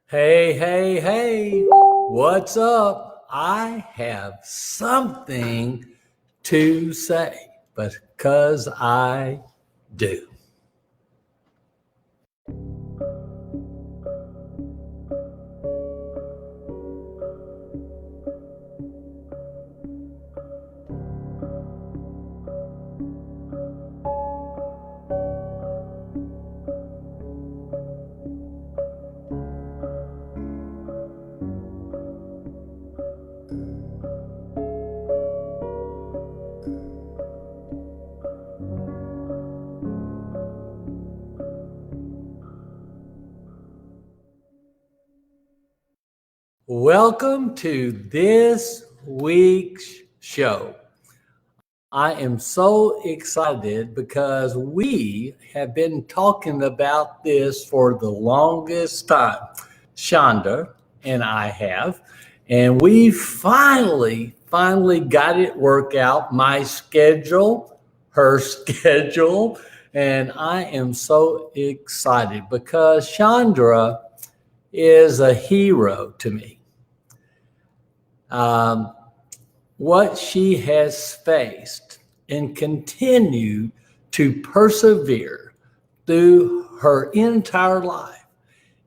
Hey, hey, hey, what's up? I have something to say because I do. Welcome to this week's show. I am so excited because we have been talking about this for the longest time. Shonda and I have, and we finally got it worked out. My schedule, her schedule, and I am so excited because Chandra is a hero to me. Um, what she has faced and continue to persevere through her entire life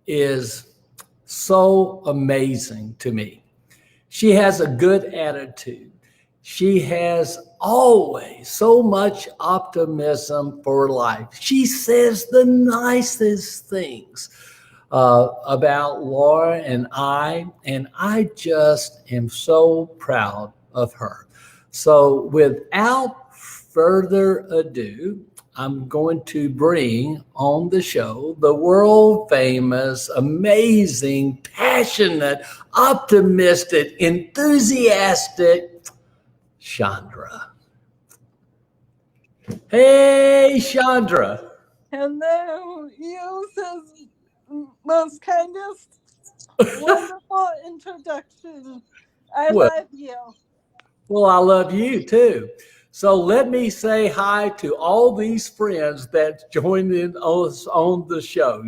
is so amazing to me. She has a good attitude. She has always so much optimism for life. She says the nicest things about Laura and I just am so proud of her. So, without further ado, I'm going to bring on the show the world famous, amazing, passionate, optimistic, enthusiastic Chandra. Hey, Chandra. Hello, you says most kindest, wonderful introduction. I Well, love you. well, I love you too. So let me say hi to all these friends that joined in us on the show.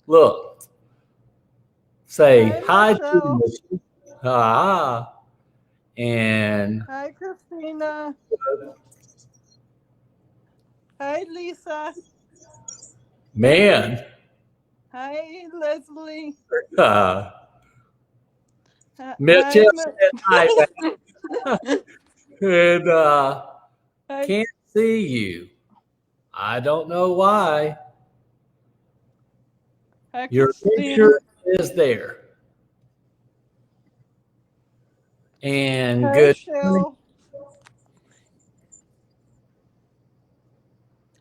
Look, say Hi, hi to Michelle. Michelle. Ah, and Hi, Christina. Hi, Lisa. man, Hi, Leslie. uh, Hi, Michelle said hi back. And hi, can't see you. I don't know why. hi, Your Christine. picture is there. And Hi, good morning. Cheryl.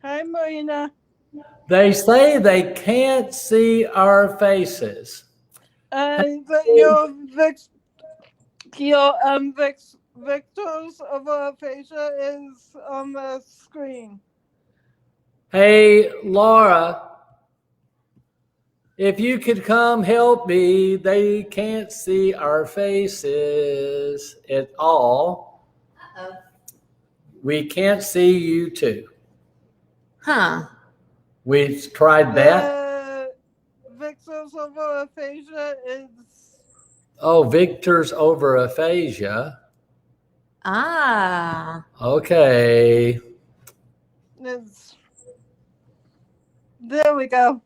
Hi, Marina. They say they can't see our faces. But Hey, Victor's over aphasia is on the screen. hey, Laura, if you could come help me, they can't see our faces at all. Uh-oh. We can't see you too. Huh. We've tried that. The Victor's over aphasia is Oh, Victor's over aphasia. Ah. Okay. is there we go.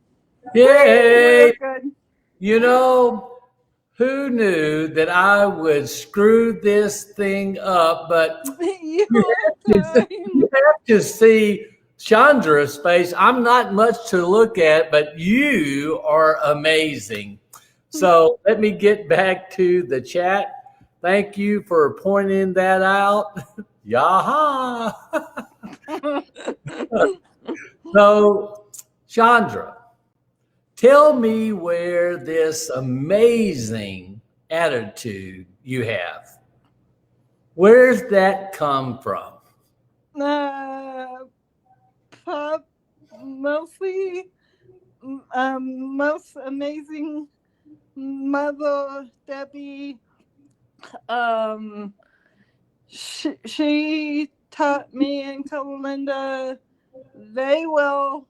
We're Yay! good. You know, who knew that I would screw this thing up? But You you have have to, time. you have to see Chandra's face. I'm not much to look at, but you are amazing. So let me get back to the chat. Thank you for pointing that out. Yaha. So, Chandra, tell me where this amazing attitude you have, where's that come from? Pop mostly most amazing mother Debbie. She taught me and Linda they will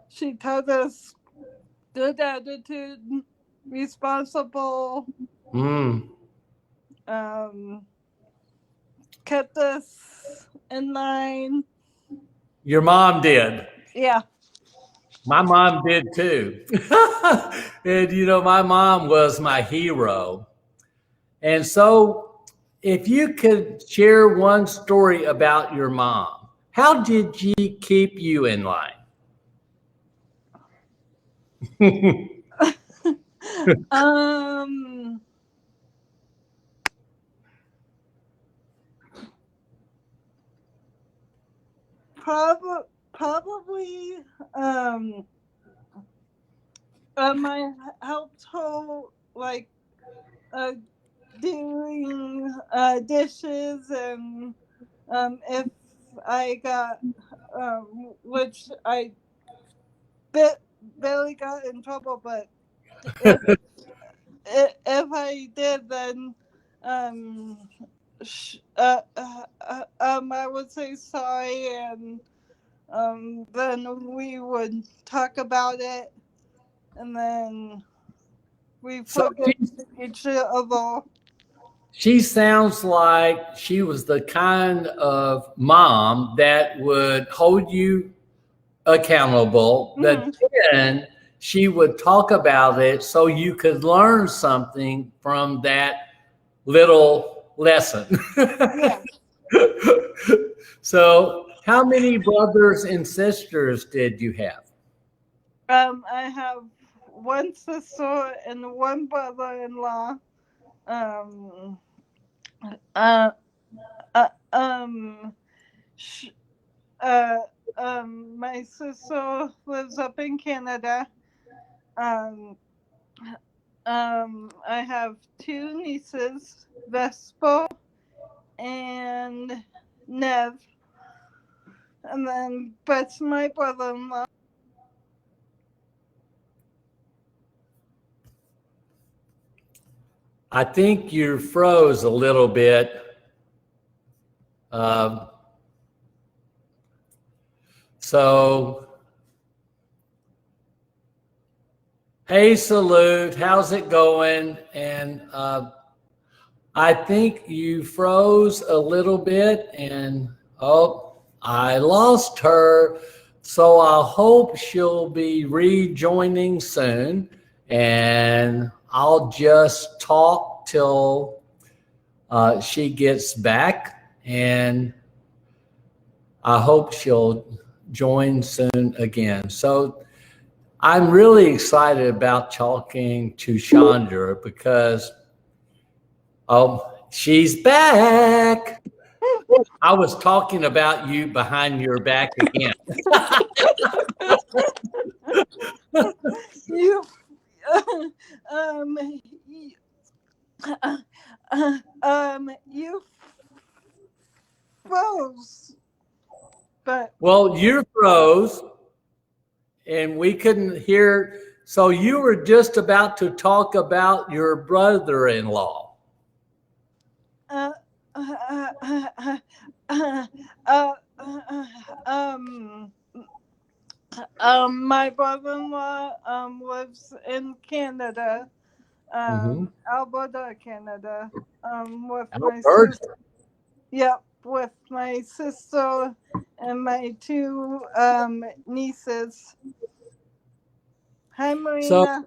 she taught us good attitude, responsible, Mm. kept us in line. Your mom did. Yeah. My mom did too. And my mom was my hero. And so, if you could share one story about your mom, how did she keep you in line? um, probably my household, like doing dishes, and if I got which I barely got in trouble, but if I did, then um I would say sorry, and then we would talk about it, and then we So forgive each other. she sounds like she was the kind of mom that would hold you accountable, but Mhm. then she would talk about it so you could learn something from that little lesson. Yeah. So, how many brothers and sisters did you have? I have one sister and one brother-in-law. Um, uh, uh, um, sh- uh, my sister lives up in Canada. Um, I have two nieces, Vespa and Nev, and then Brett's my brother-in-law. I think you froze a little bit. Um, so, hey, Salute, how's it going? And I think you froze a little bit, and I lost her. So I hope she'll be rejoining soon, and I'll just talk till she gets back, and I hope she'll join soon again. So I'm really excited about talking to Chandra because she's back. I was talking about you behind your back again. You, um, you, you froze, but Well, you froze and we couldn't hear. So you were just about to talk about your brother-in-law. uh, uh, uh, uh, uh, um, my brother-in-law lives in Canada, Mm-hmm. Alberta, Canada, with my sister. Alberta. Yep, with my sister and my two nieces. Hi, So, Marina.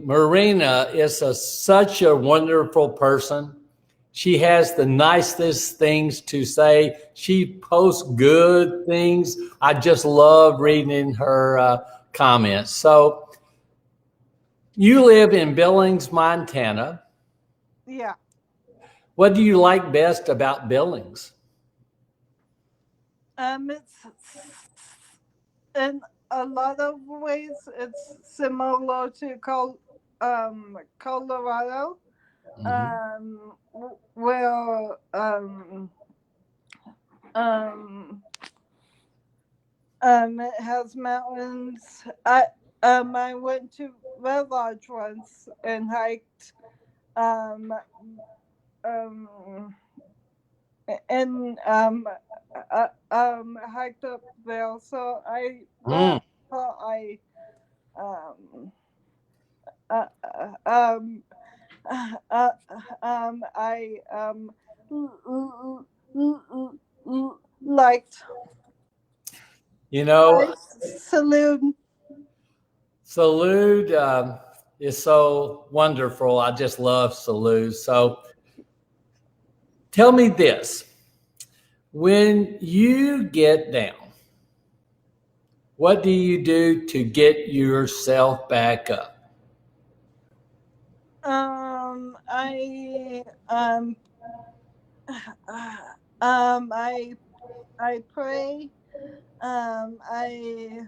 Marina is such a wonderful person. She has the nicest things to say. She posts good things. I just love reading her comments. So, you live in Billings, Montana. Yeah. What do you like best about Billings? It's in a lot of ways it's similar to Colorado. Mm-hmm. Where um it has mountains. I went to Red Lodge once and hiked um um and hiked up there. So Mm. I um uh, um uh, I liked You know, I salute. Salute is so wonderful. I just love Salute. So tell me this. When you get down, what do you do to get yourself back up? I I pray. I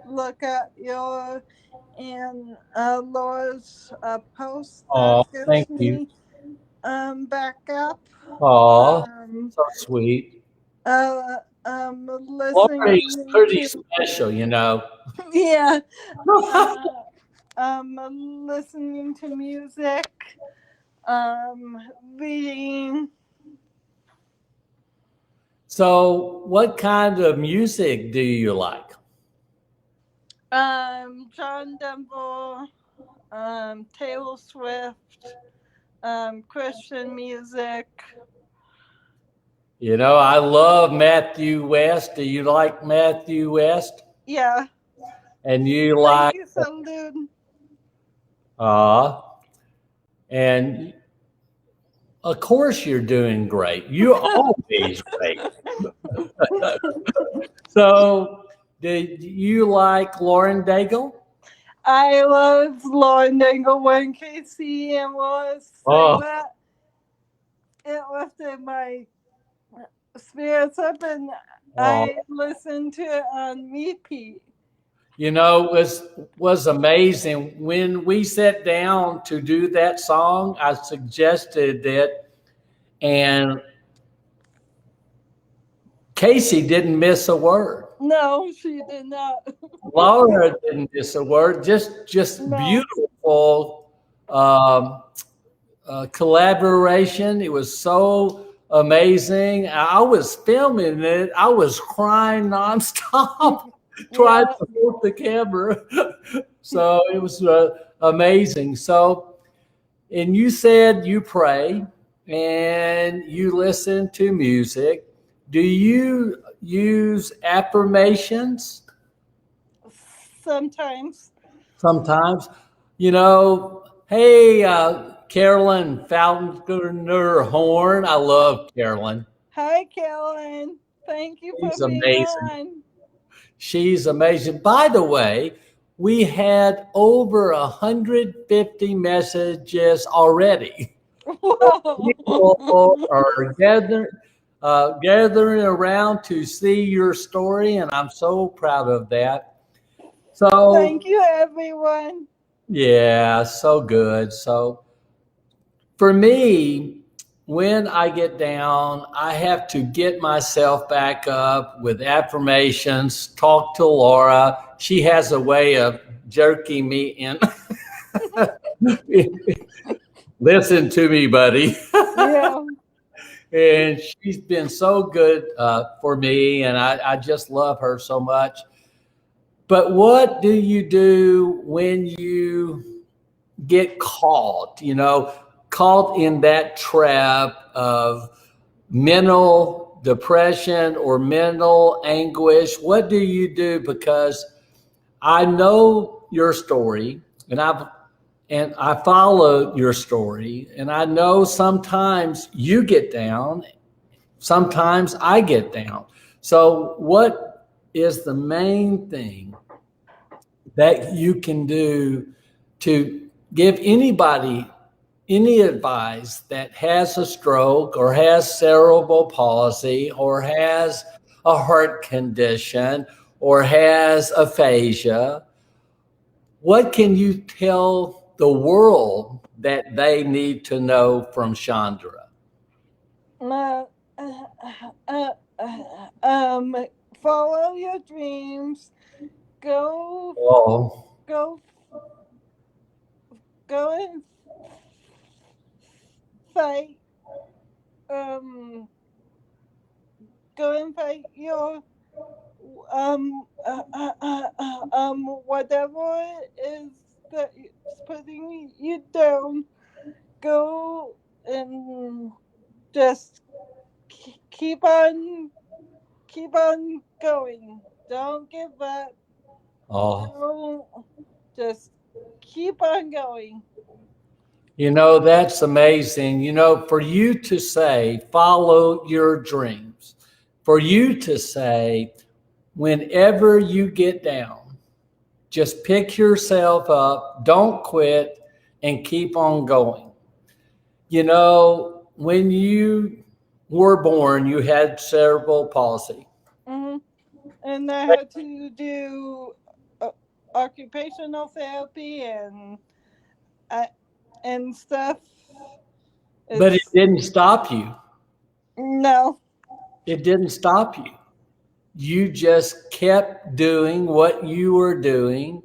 look at your and Laura's post that Oh, gives thank you. me back up. Oh, Um so sweet. Lori's listening pretty to special, you know. yeah uh listening to music, reading. So, what kind of music do you like? John Denver, Taylor Swift, Christian music. You know, I love Matthew West. Do you like Matthew West? Yeah, And you thank like, you, Salud. uh, and of course you're doing great. You're always great. So, did you like Lauren Daigle? I love Lauren Dingle when Casey and Lois sang Oh, that. It lifted my spirits up, and oh. I listened to it on repeat. You know, was amazing when we sat down to do that song. I suggested it, and Casey didn't miss a word. No, she did not. Laura didn't miss a word. Just No. beautiful collaboration. It was so amazing. I was filming it. I was crying nonstop, trying Yeah. to hold the camera. So it was amazing. So, and you said you pray and you listen to music. Do you use affirmations? Sometimes. Sometimes, you know, hey, Carolyn Falconer Horn. I love Carolyn. Hi, Carolyn. Thank you for She's being amazing. on. She's amazing. By the way, we had over 150 messages already. People Whoa. are gathering around to see your story, and I'm so proud of that. Thank So, you, everyone. yeah, so good. So, for me, when I get down, I have to get myself back up with affirmations, talk to Laura. She has a way of jerking me in. Listen to me, buddy. Yeah. And she's been so good for me, and I just love her so much. But what do you do when you get caught, caught in that trap of mental depression or mental anguish? What do you do? Because I know your story, and I follow your story, and I know sometimes you get down, sometimes I get down. So, what is the main thing that you can do to give anybody any advice that has a stroke or has cerebral palsy or has a heart condition or has aphasia? What can you tell the world that they need to know from Chandra? Uh, uh, uh, um, follow your dreams. Go, Oh, go, go and fight um go and fight your um whatever it is that is putting you down. Go and just keep on going. Don't give up. Oh, Don't just keep on going. that's amazing. For you to say, follow your dreams, for you to say, whenever you get down, just pick yourself up, don't quit, and keep on going. When you were born, you had cerebral palsy. Hmm. And I had to do uh, occupational therapy uh, and stuff. But it It's didn't stop you. no. It didn't stop you. You just kept doing what you were doing,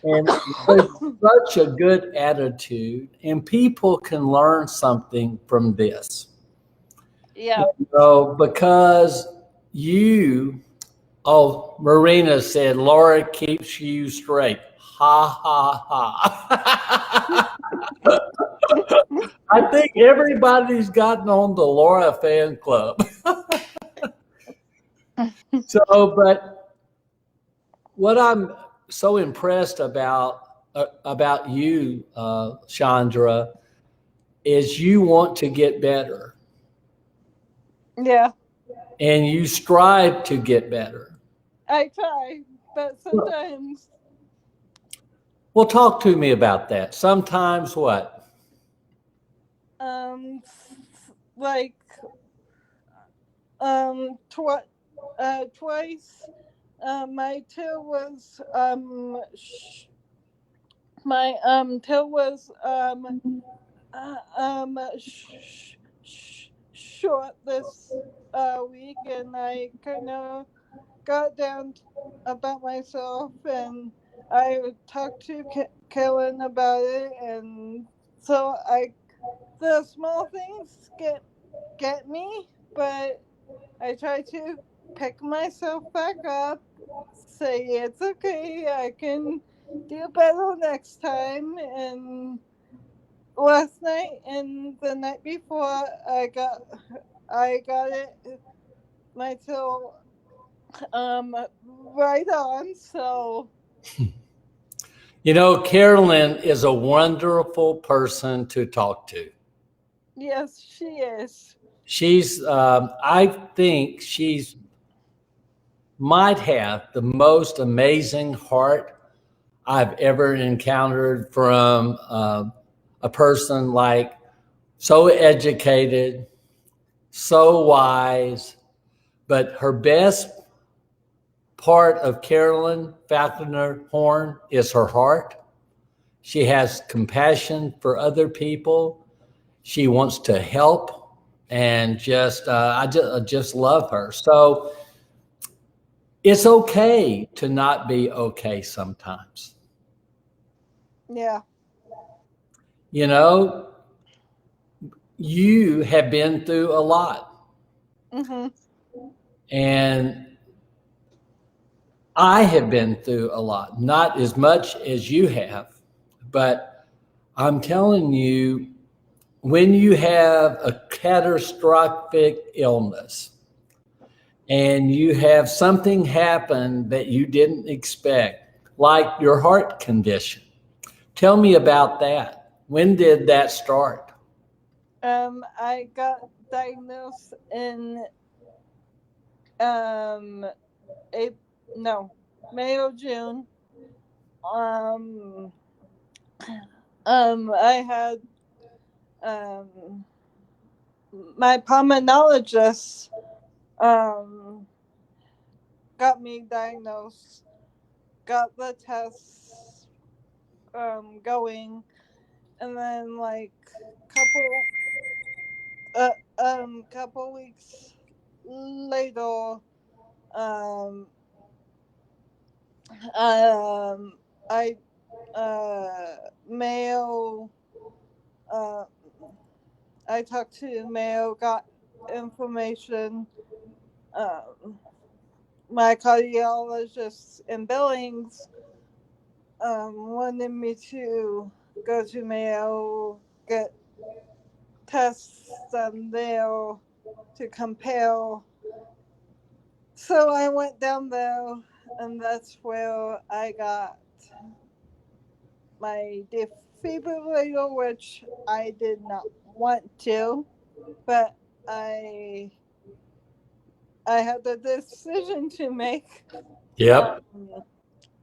and with such a good attitude, and people can learn something from this. Yeah. Because you, oh, Marina said, Laura keeps you straight. Ha ha ha. I think everybody's gotten on the Laura fan club. But what I'm so impressed about you, Chandra, is you want to get better Yeah. and you strive to get better. I try, but sometimes Well, talk to me about that. Sometimes what? like twice my tail was my tail was short this week, and I kind of got down about myself, and I talked to Kellen about it, and so the small things get me, but I try to pick myself back up, say it's okay, I can do better next time. And last night and the night before, I got it my till right on. So Carolyn is a wonderful person to talk to. yes, she is. I think she's might have the most amazing heart I've ever encountered from a person like so educated, so wise, but her best part of Carolyn Falconer Horn is her heart. She has compassion for other people. She wants to help, and I just love her. So it's okay to not be okay sometimes. Yeah. You know, you have been through a lot, Mhm. and I have been through a lot, not as much as you have, but I'm telling you, when you have a catastrophic illness and you have something happen that you didn't expect, like your heart condition, tell me about that. When did that start? I got diagnosed in um April, no, May or June. Um I had um my pulmonologist um got me diagnosed, got the tests going, and then like couple couple weeks later, um I Mayo uh I talked to Mayo, got inflammation. My cardiologist in Billings wanted me to go to Mayo, get tests done there to compare. So I went down there, and that's where I got my defibrillator, which I did not want to, but I had the decision to make. Yep.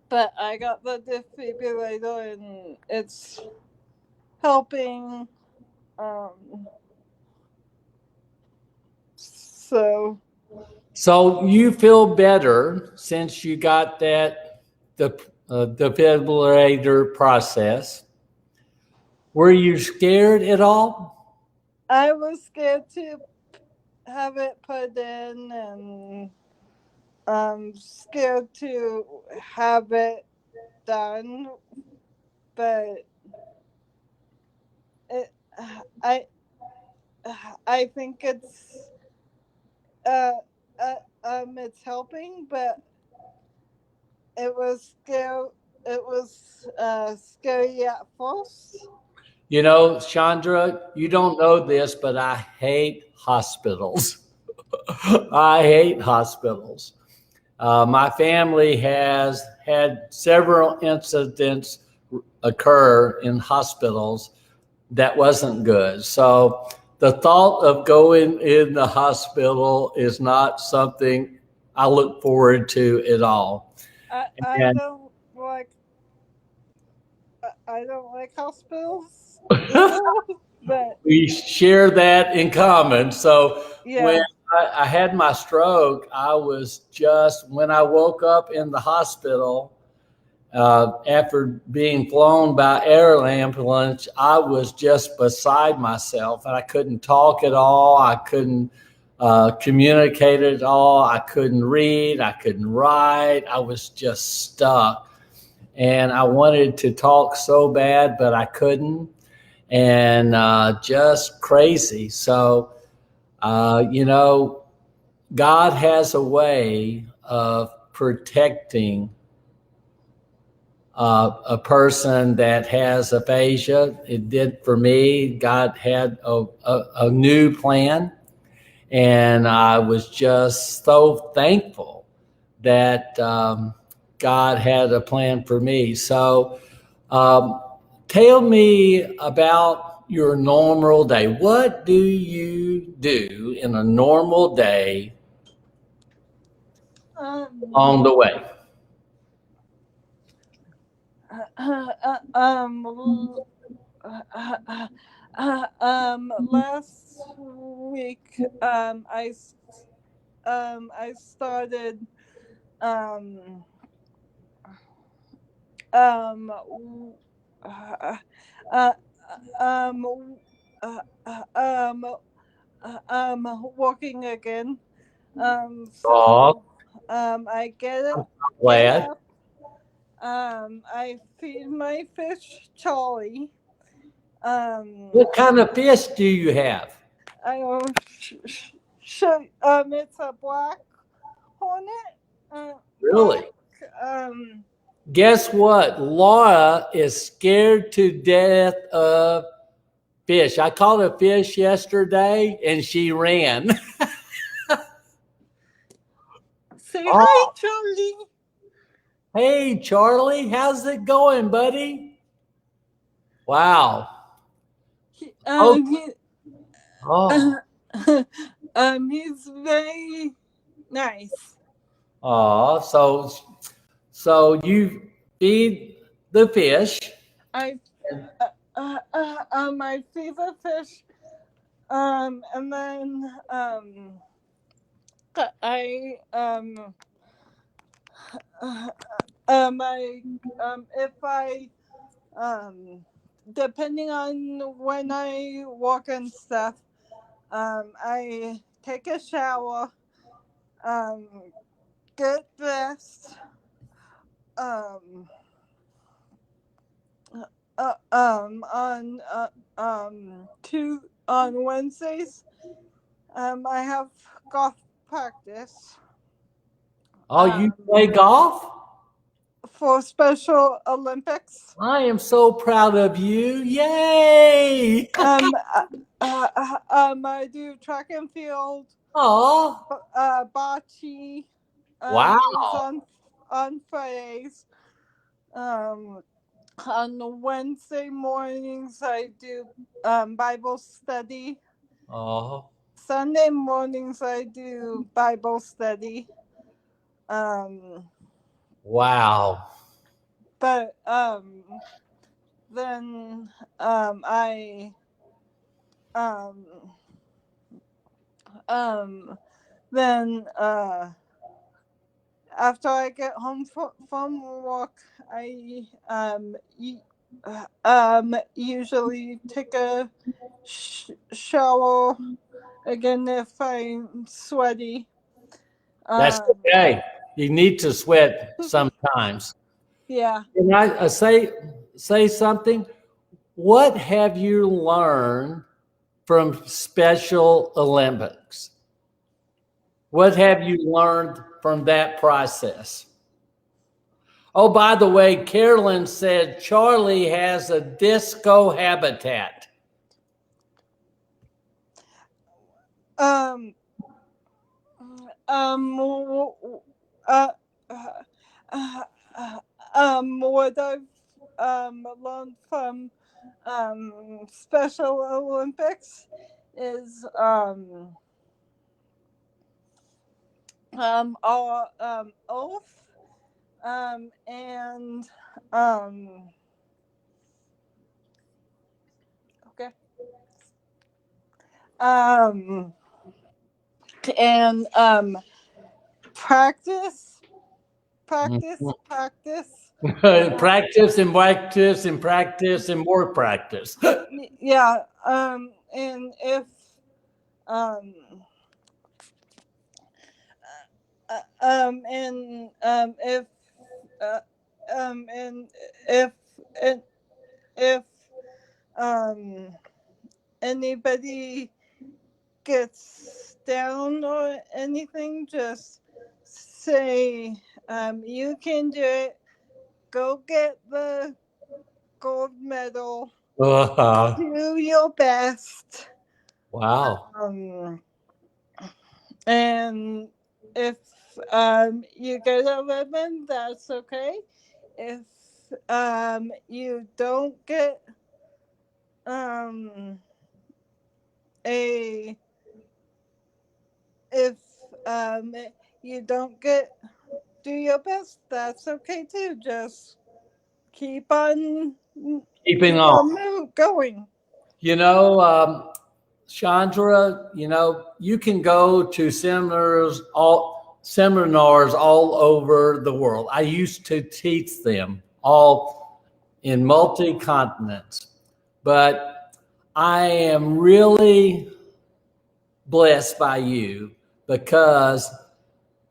But I got the defibrillator, and it's helping. So So you feel better since you got the defibrillator process. Were you scared at all? I was scared to have it put in, and scared to have it done, but it, I I think uh, it's helping, but it was scary. It was scary at first. You know, Chandra, you don't know this, but I hate hospitals. I hate hospitals. My family has had several incidents occur in hospitals that wasn't good. So the thought of going in the hospital is not something I look forward to at all. I And don't like I don't like hospitals either, but we share that in common. So when yeah. I had my stroke, I was just, when I woke up in the hospital, after being flown by air ambulance, I was just beside myself, and I couldn't talk at all. I couldn't communicate at all. I couldn't read. I couldn't write. I was just stuck, and I wanted to talk so bad, but I couldn't, and just crazy. So, you know, God has a way of protecting a person that has aphasia. It did for me. God had a new plan, and I was just so thankful that God had a plan for me. So, um, tell me about your normal day. What do you do in a normal day Um, on the way? um, last week, I started, um, um, uh, uh, um, uh, um, walking again. Oh, So, I get glad. up. I feed my fish Charlie. Um, What kind of fish do you have? I don't. It's a black hornet. Black. Really? Um, Guess what? Laura is scared to death of fish. I caught a fish yesterday and she ran. say hi, Oh, Charlie. hey, Charlie, how's it going, buddy? Wow. He, Oh, um, he, oh, he's very nice. oh. So you feed the fish. I I feed the fish. And then I uh, I if I um depending on when I walk and stuff, I take a shower, um get dressed, um on Wednesdays, I have golf practice. Oh, you play golf? For Special Olympics. I am so proud of you. Yay! I do track and field. Oh, Bocce wow. is on Fridays. On Wednesday mornings I do Bible study. Oh, Sunday mornings I do Bible study. wow. But then I then after I get home from work, I usually take a shower again if I'm sweaty. That's okay. You need to sweat sometimes. Yeah. Can I say something? What have you learned from Special Olympics? What have you learned from that process? Oh, by the way, Carolyn said Charlie has a disco habitat. What I've learned from Special Olympics is our oath and okay and practice. Practice and practice and practice and more practice. Yeah. And if um and and if anybody gets down or anything, just say you can do it. Go get the gold medal. Do your best. Wow. And if you get 11, that's okay. If you don't get if you don't do your best, that's okay too. Just keep on Keeping on. going. Chandra, you can go to seminars all over the world. I used to teach them all in multi-continents, but I am really blessed by you because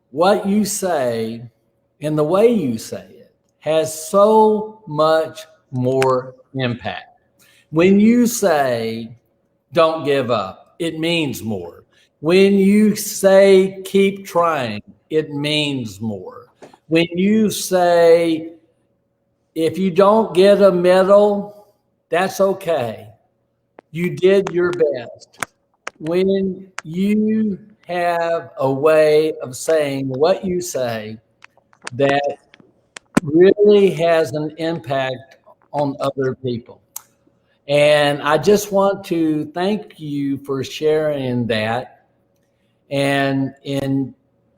what you say and the way you say it has so much more impact. When you say, don't give up, it means more. When you say, keep trying, it means more. When you say, if you don't get a medal, that's okay. You did your best. When you have a way of saying what you say that really has an impact on other people. And I just want to thank you for sharing that. And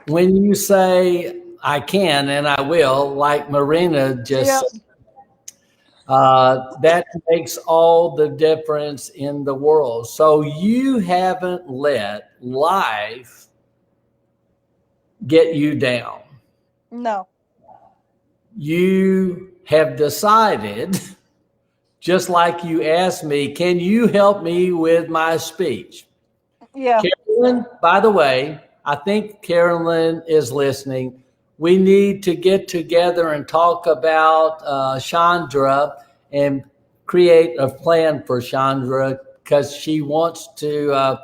when you say I can and I will, like Marina just said, that makes all the difference in the world. So you haven't let life get you down. No. You have decided, just like you asked me, can you help me with my speech? Yeah. Carolyn, by the way, I think Carolyn is listening. We need to get together and talk about Chandra and create a plan for Chandra because she wants to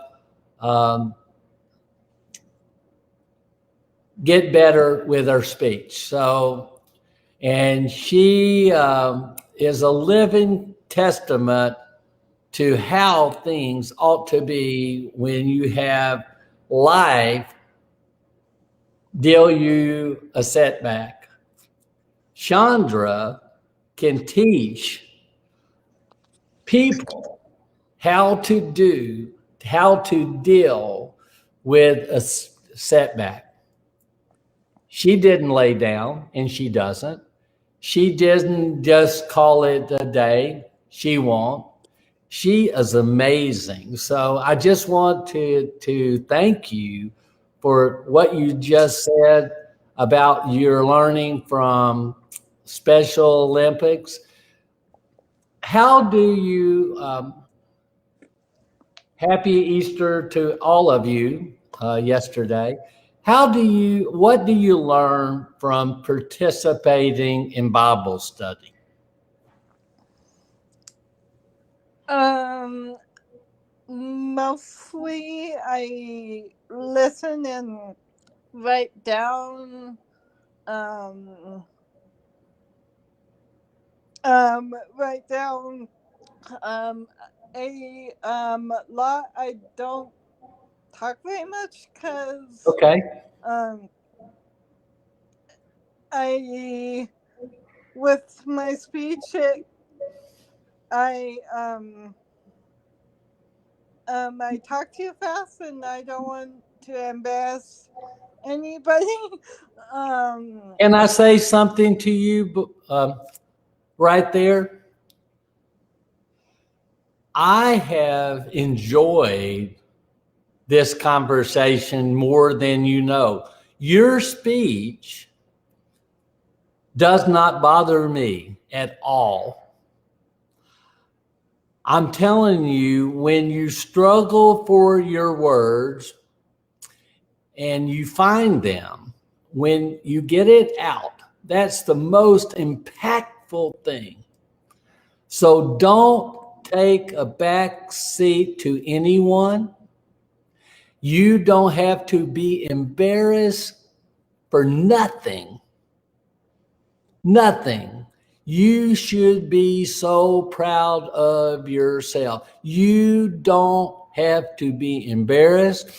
get better with her speech. So, and she is a living testament to how things ought to be when you have life deal you a setback. Chandra can teach people how to deal with a setback. She didn't lay down, and she doesn't. She didn't just call it a day. She won't. She is amazing. So I just want to thank you for what you just said about your learning from Special Olympics. How do you, happy Easter to all of you yesterday. What do you learn from participating in Bible study? Mostly I listen and write down write down a lot. I don't talk very much because Okay. I with my speech I talk too fast and I don't want to embarrass anybody. Can I say something to you right there? I have enjoyed this conversation more than you know. Your speech does not bother me at all. I'm telling you, when you struggle for your words and you find them, when you get it out, that's the most impactful thing. So don't take a back seat to anyone. You don't have to be embarrassed for nothing. Nothing. You should be so proud of yourself. You don't have to be embarrassed.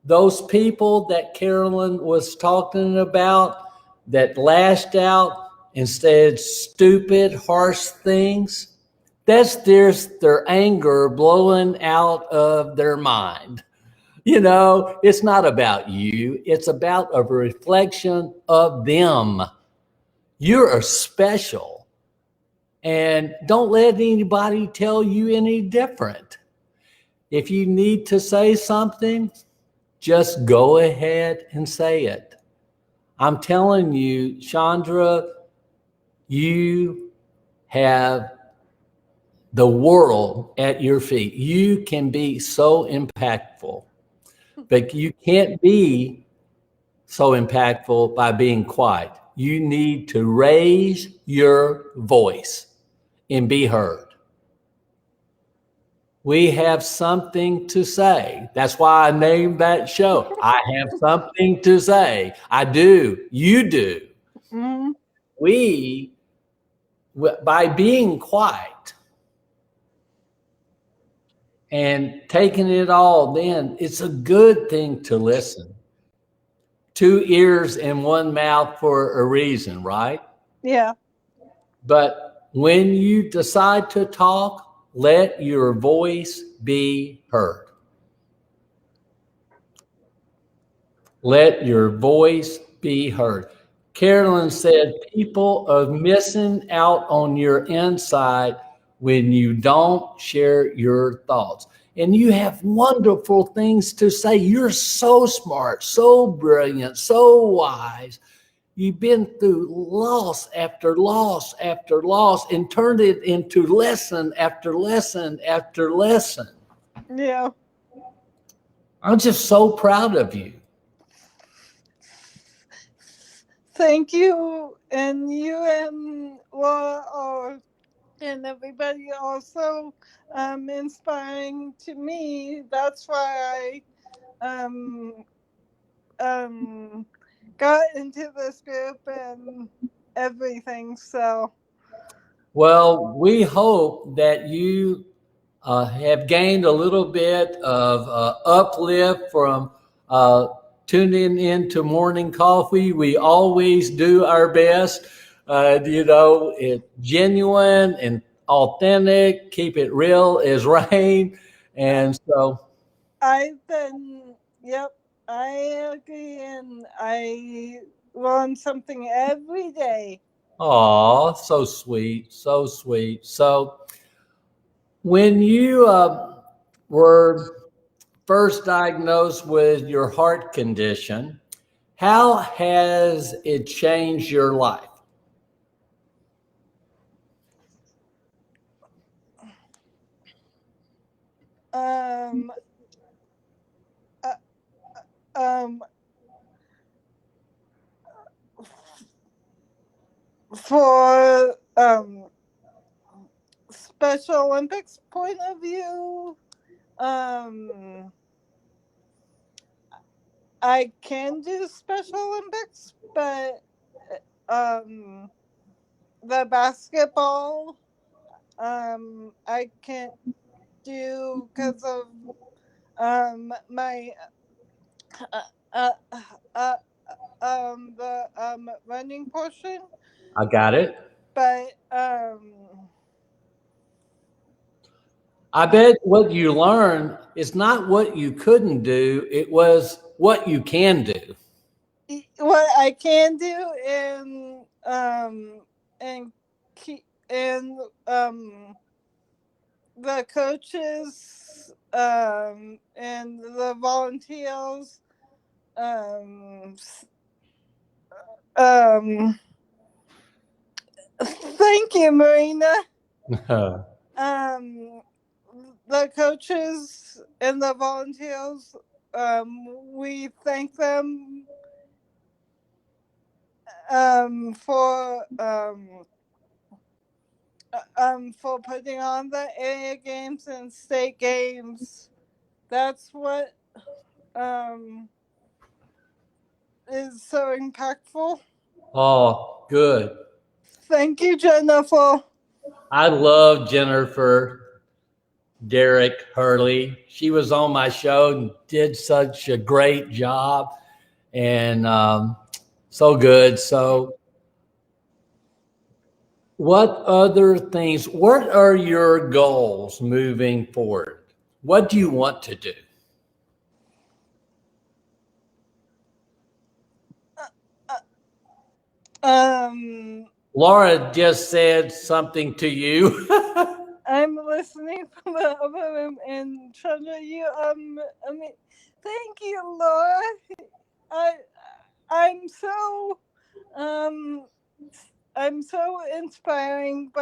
Those people that Carolyn was talking about that lashed out and said stupid, harsh things, that's just their anger blowing out of their mind. You know, it's not about you. It's about a reflection of them. You're special. And don't let anybody tell you any different. If you need to say something, just go ahead and say it. I'm telling you, Chandra, you have the world at your feet. You can be so impactful, but you can't be so impactful by being quiet. You need to raise your voice and be heard. We have something to say. That's why I named that show. I have something to say. I do. You do. mm-hmm. We, by being quiet and taking it all in, it's a good thing to listen. 2 ears and 1 mouth for a reason, right? Yeah. But when you decide to talk, let your voice be heard. Let your voice be heard. Carolyn said, people are missing out on your insight when you don't share your thoughts. And you have wonderful things to say. You're so smart, so brilliant, so wise. You've been through loss after loss after loss and turned it into lesson after lesson after lesson. Yeah. I'm just so proud of you. Thank you, and you and Laura and everybody also inspiring to me. That's why I got into this group and everything. So Well, we hope that you have gained a little bit of uplift from uh, tuning into morning coffee. We always do our best. It's genuine and authentic. Keep it real as rain. And so, I've been, yep, I agree, and I learn something every day. oh, so sweet, so sweet. So, when you were first diagnosed with your heart condition, how has it changed your life? Um, uh, um, for Special Olympics point of view, um, I can do Special Olympics, but um, the basketball, I can't do because of my uh, uh, uh, the running portion, I got it. but I bet what you learned is not what you couldn't do, it was what you can do. what I can do and keep and the coaches and the volunteers um um thank you, Marina. um the coaches and the volunteers, we thank them for putting on the area games and state games. That's what um is so impactful. Oh, good. Thank you, Jennifer. I love Jennifer Derrick Hurley. She was on my show and did such a great job and so good. So, what are your goals moving forward? What do you want to do? Um, Laura just said something to you. I'm listening from the other room, and Chandra, I mean, thank you, Laura. I, I'm so, um, I'm so inspiring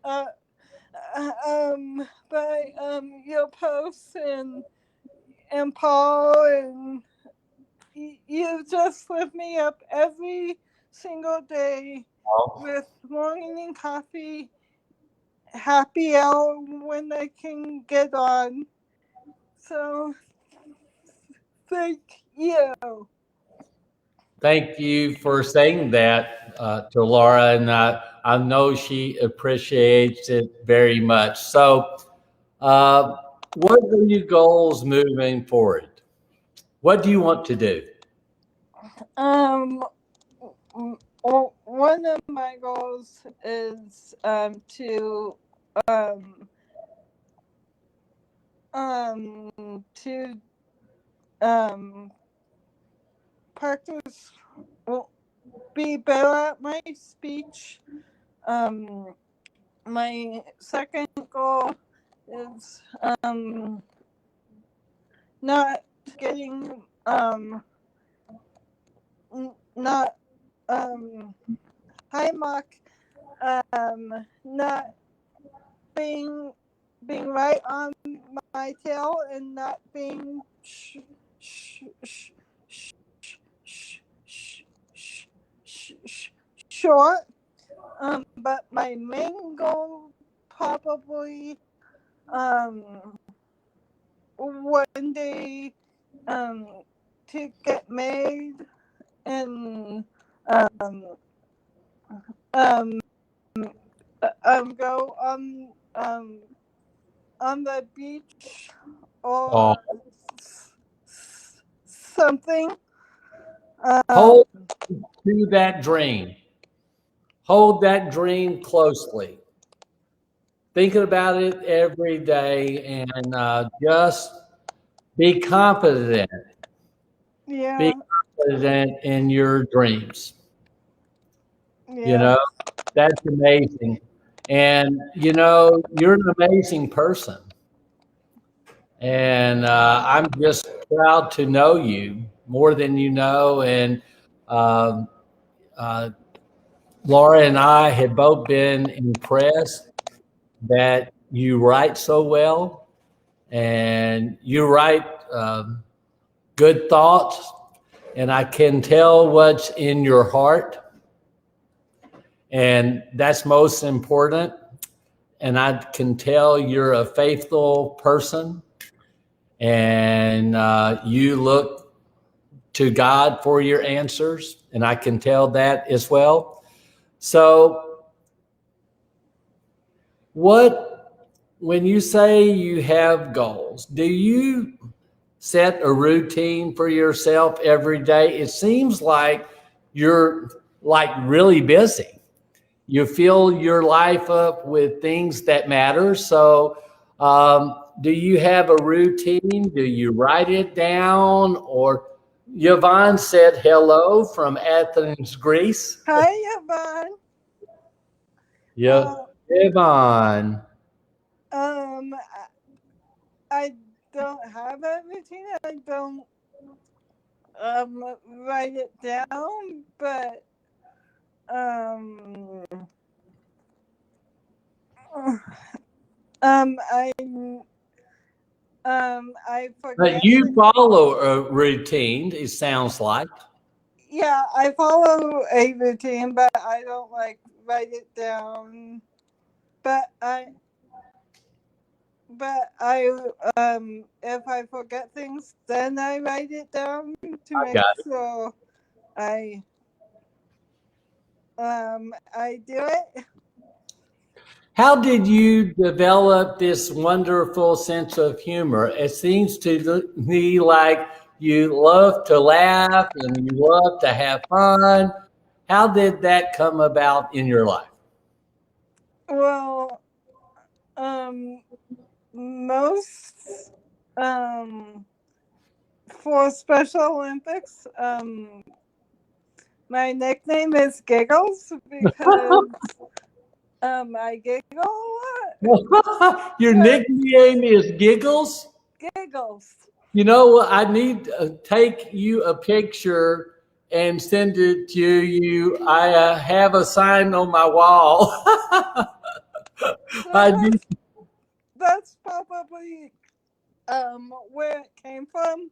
uh, your posts and Paul, and you just lift me up every single day with morning coffee, happy hour when I can get on. So thank you. Thank you for saying that to Laura, and I know she appreciates it very much. So, uh, what are your goals moving forward? What do you want to do? Um, one of my goals is to um practice, well, be better at my speech. Um, my second goal is not getting not high mark, not being right on my tail and not being short. But my main goal probably one day to get married and um go on the beach Oh, or something. Um, hold to that dream. Hold that dream closely. Thinking about it every day and just be confident. Be yeah, confident in your dreams. You yeah. know, that's amazing. And, you know, you're an amazing person. And I'm just proud to know you more than you know. And um, uh, Laura and I have both been impressed that you write so well and you write good thoughts. And I can tell what's in your heart. And that's most important. And I can tell you're a faithful person and you look to God for your answers. And I can tell that as well. So, when you say you have goals, do you set a routine for yourself every day? It seems like you're like really busy. You fill your life up with things that matter. So, do you have a routine? Do you write it down? Or Yvonne said hello from Athens, Greece. Hi, Yvonne. Yeah, Uh, Yvonne. um, I don't have a routine. I don't write it down, but um, I I But forget. you follow a routine, it sounds like. Yeah, I follow a routine, but I don't like write it down. But I if I forget things, then I write it down to I make got it. sure I I do it. How did you develop this wonderful sense of humor? It seems to me like you love to laugh and you love to have fun. How did that come about in your life? Well, um, most um for Special Olympics, my nickname is Giggles because I giggle a lot. Your But nickname is Giggles? Giggles. You know what? I need to take you a picture and send it to you. I have a sign on my wall. So I need that's probably where it came from.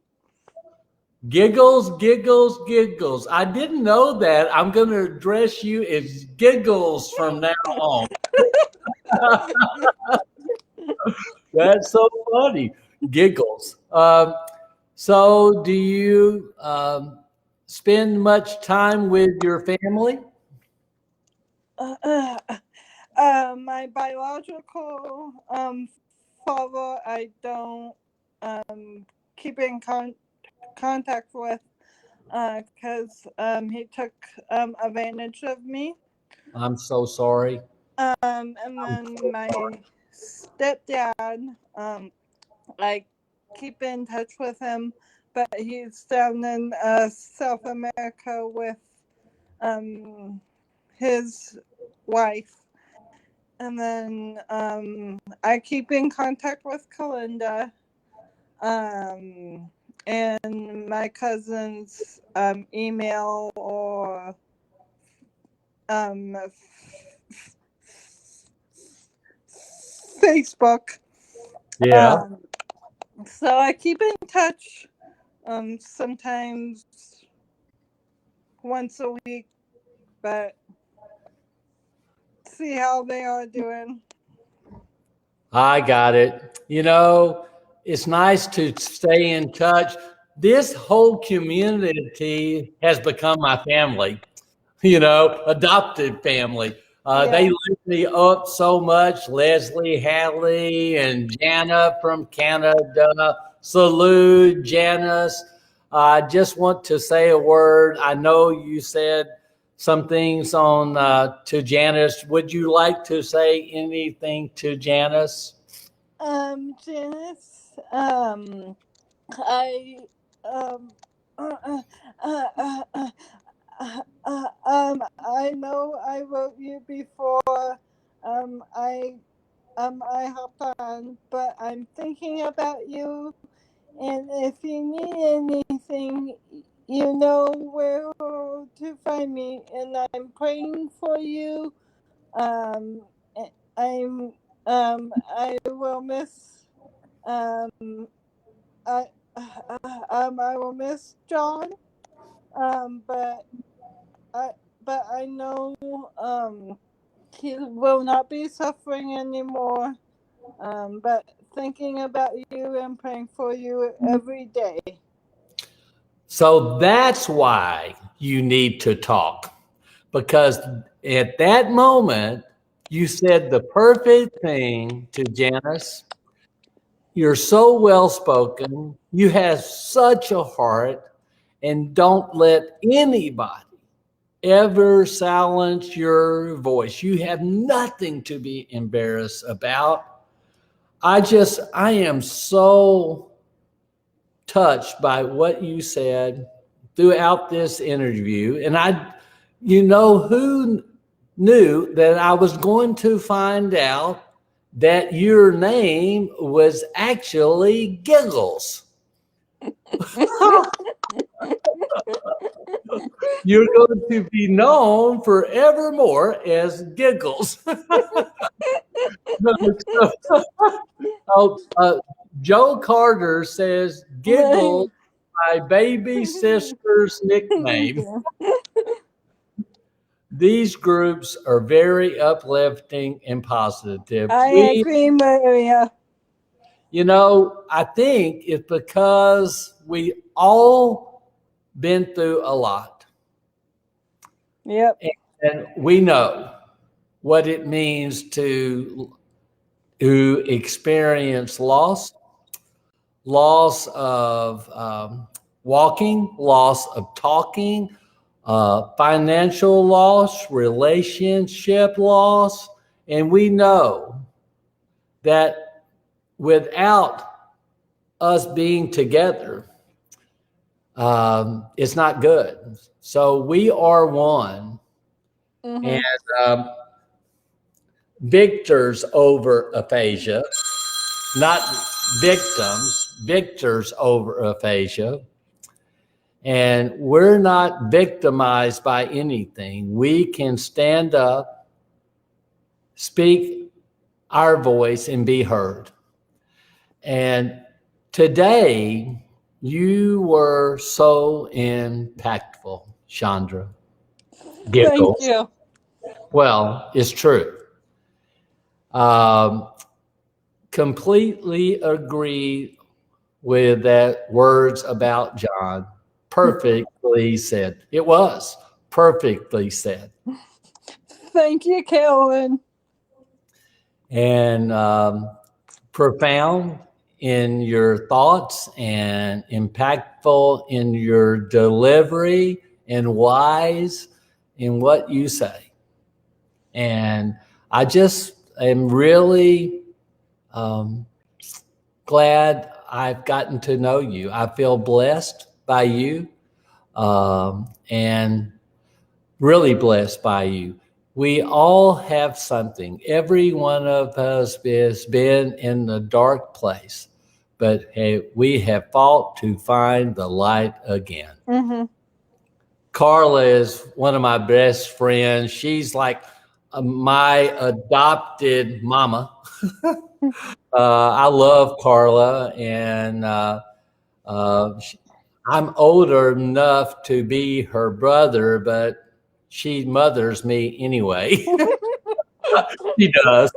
Giggles, giggles, giggles. I didn't know that. I'm going to address you as Giggles from now on. That's so funny. Giggles. So, do you spend much time with your family? Uh, my biological father, I don't keep in contact with because he took advantage of me. I'm so sorry. And then my stepdad, I keep in touch with him, but he's down in South America with um, his wife. And then I keep in contact with Kalinda and my cousin's email or um, Facebook. Yeah. Um, so I keep in touch sometimes once a week, but see how they are doing. I got it. You know, it's nice to stay in touch. this whole community has become my family, adopted family. They Yeah. lift me up so much. Leslie, Hallie, and Jana from Canada. Salute, Janice. I just want to say a word. I know you said some things on to Janice. Would you like to say anything to Janice? Janice, I um uh, uh, uh, uh, uh, I know I wrote you before. I I hopped on, but I'm thinking about you, and if you need anything, you know where to find me, and I'm praying for you. Um, I'm I will miss um I I will miss John. But I I know he will not be suffering anymore. But thinking about you and praying for you every day. So that's why you need to talk, because at that moment, you said the perfect thing to Janice. You're so well spoken. You have such a heart, and don't let anybody ever silence your voice. You have nothing to be embarrassed about. I am so touched by what you said throughout this interview. And who knew that I was going to find out that your name was actually Giggles. You're going to be known forevermore as Giggles. Oh, Joe Carter says Giggles, my baby sister's nickname. These groups are very uplifting and positive. I agree, Maria. I think it's because we all been through a lot. Yep. And we know what it means to experience loss of walking, loss of talking, financial loss, relationship loss. And we know that without us being together, it's not good. So we are one. Mm-hmm. And victors over aphasia, not victims, victors over aphasia. And we're not victimized by anything. We can stand up, speak our voice, and be heard. And today, you were so impactful, Chandra. Giggles. Thank you. Well, it's true. Completely agree with that words about John. Perfectly said. It was perfectly said. Thank you, Carolyn. And profound in your thoughts and impactful in your delivery and wise in what you say. And I just am really glad I've gotten to know you. I feel blessed by you, and really blessed by you. We all have something. Every one of us has been in the dark place, but hey, we have fought to find the light again. Mm-hmm. Carla is one of my best friends. She's like my adopted mama. I love Carla, and I'm older enough to be her brother, but she mothers me anyway. She does.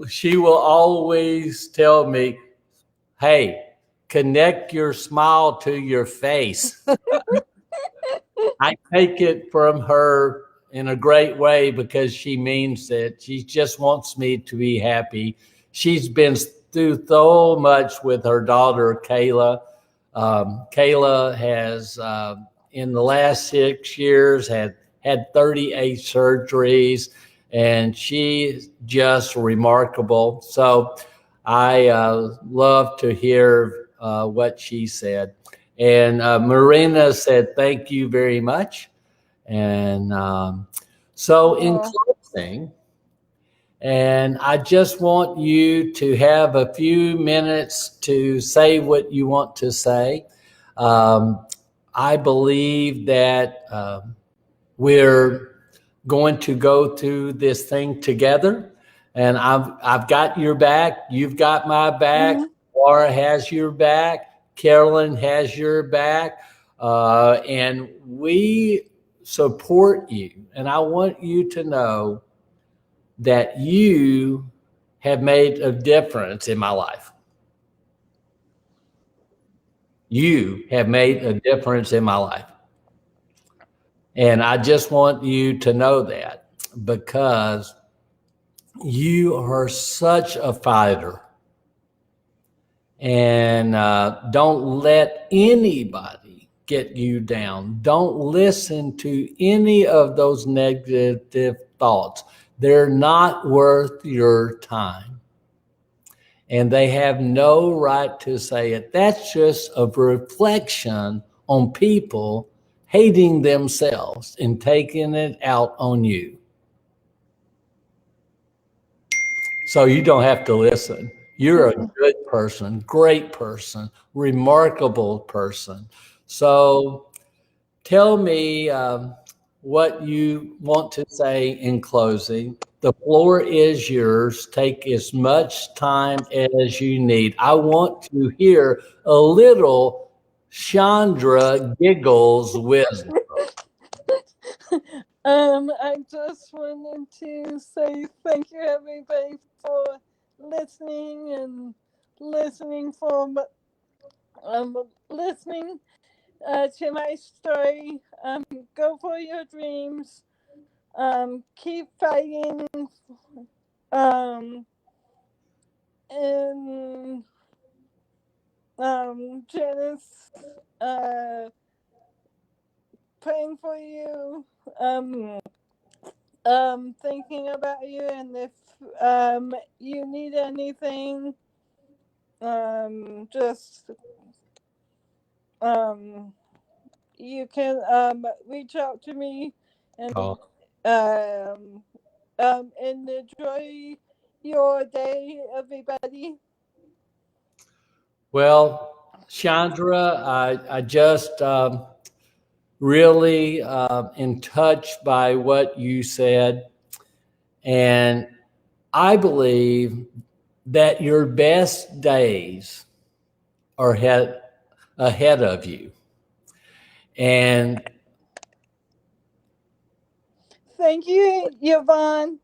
She will always tell me, hey, connect your smile to your face. I take it from her in a great way because she means it. She just wants me to be happy. She's been through so much with her daughter, Kayla. Kayla has, in the last 6 years, had 38 surgeries, and she's just remarkable. So I love to hear what she said. And Marina said, thank you very much. And so in closing, and I just want you to have a few minutes to say what you want to say. I believe that we're going to go through this thing together, and I've got your back. You've got my back. Mm-hmm. Laura has your back. Carolyn has your back, and we support you. And I want you to know that you have made a difference in my life. You have made a difference in my life. And I just want you to know that, because you are such a fighter. And don't let anybody get you down. Don't listen to any of those negative thoughts. They're not worth your time. And they have no right to say it. That's just a reflection on people hating themselves and taking it out on you. So you don't have to listen. You're a good person, great person, remarkable person. So tell me what you want to say in closing. The floor is yours. Take as much time as you need. I want to hear a little Chandra giggles wisdom. I just wanted to say thank you, everybody, for listening and listening listening to my story. Go for your dreams. Keep fighting. And Janice, praying for you. Thinking about you, and if you need anything, just you can reach out to me, and and enjoy your day, everybody. Well, Chandra, I just really in touch by what you said. And I believe that your best days are ahead of you. And thank you, Yvonne.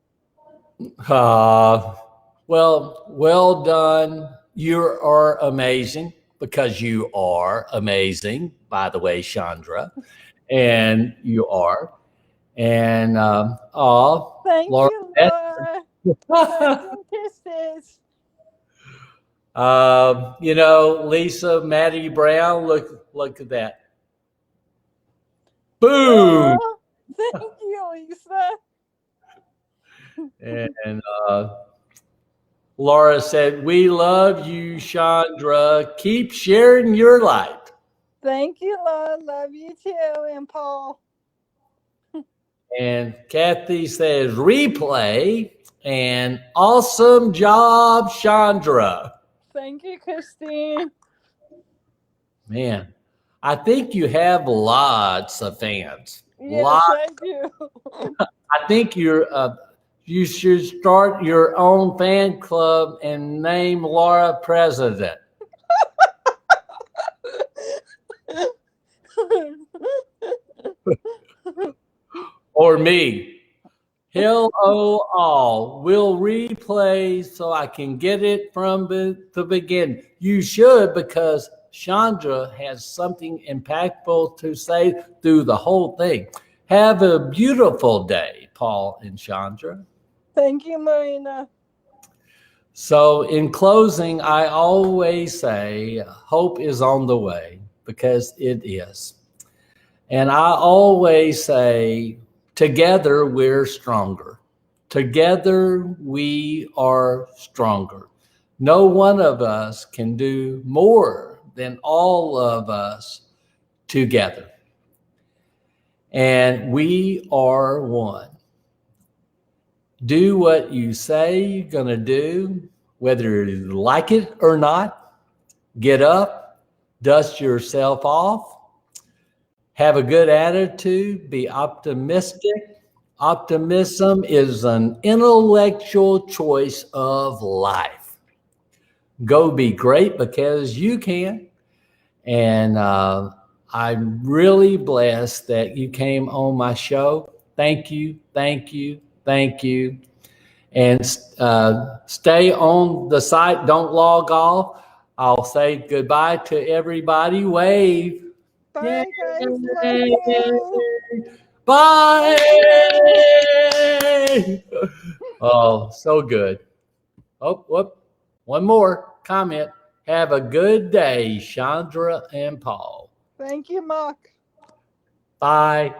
well done. You are amazing, because you are amazing, by the way, Chandra. And you are. And Thank Laura, you, Laura. Hugs and kisses. Lisa, Maddie Brown, look at that. Boom. Oh, thank you, Lisa. And Laura said, we love you, Chandra. Keep sharing your light. Thank you, Laura. Love you too, and Paul. And Kathy says, replay, and awesome job, Chandra. Thank you, Christine. Man, I think you have lots of fans. Yes, I do. I think you should start your own fan club and name Laura president. Or me. Hello all. We'll replay so I can get it from the beginning. You should, because Chandra has something impactful to say through the whole thing. Have a beautiful day, Paul and Chandra. Thank you, Marina. So in closing, I always say hope is on the way, because it is. And I always say, together we're stronger. Together we are stronger. No one of us can do more than all of us together. And we are one. Do what you say you're going to do, whether you like it or not. Get up, dust yourself off, have a good attitude, be optimistic. Optimism is an intellectual choice of life. Go be great, because you can. And I'm really blessed that you came on my show. Thank you, thank you, thank you. And stay on the site. Don't log off. I'll say goodbye to everybody. Wave. Bye, Yay. guys. Love you. Bye. Oh, so good. Oh, whoop. One more comment. Have a good day, Chandra and Paul. Thank you, Mark. Bye.